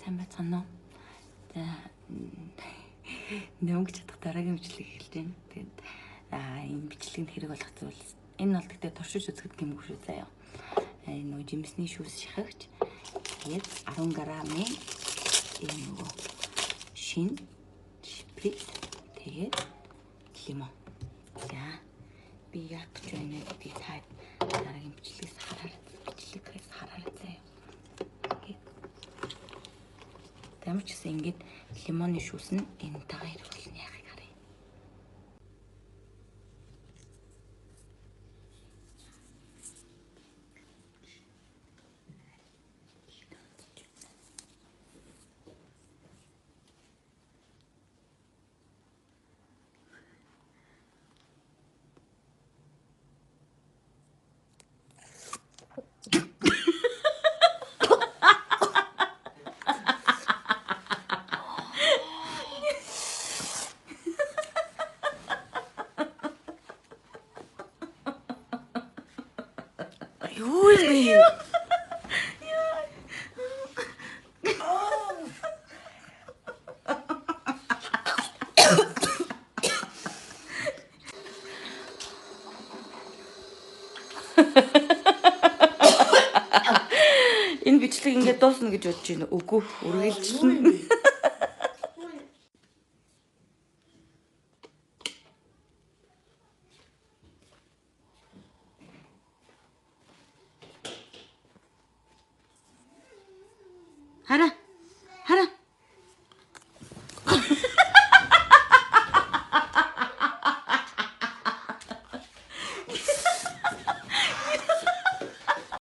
Сайн байцгаана уу? За нэмж чадах дараагийн бичлэг эхэлж байна. Тэгээд энэ бичлэг нь хэрэг болох зүйл энэ бол гэхдээ туршиж үзэхэд гэмгүй шүү заяа. Энэ нөгөө жимсний шүүс шахагч. Тэгээд 10 грамын энэ нөгөө шин шприц тэгээд лимон. За би яг ч байна гэдгийг та дараагийн бичлэгээс хараарай заяа. Ямар ч гэсэн ингэж лимоны шүүс нь энэтэйгээ хэрэглэн яахыг харъя. Юу юм бэ? Энэ бичлэг ингээд дуусна гэж бодож байна. Үгүй, үргэлжлэнэ. Хараа.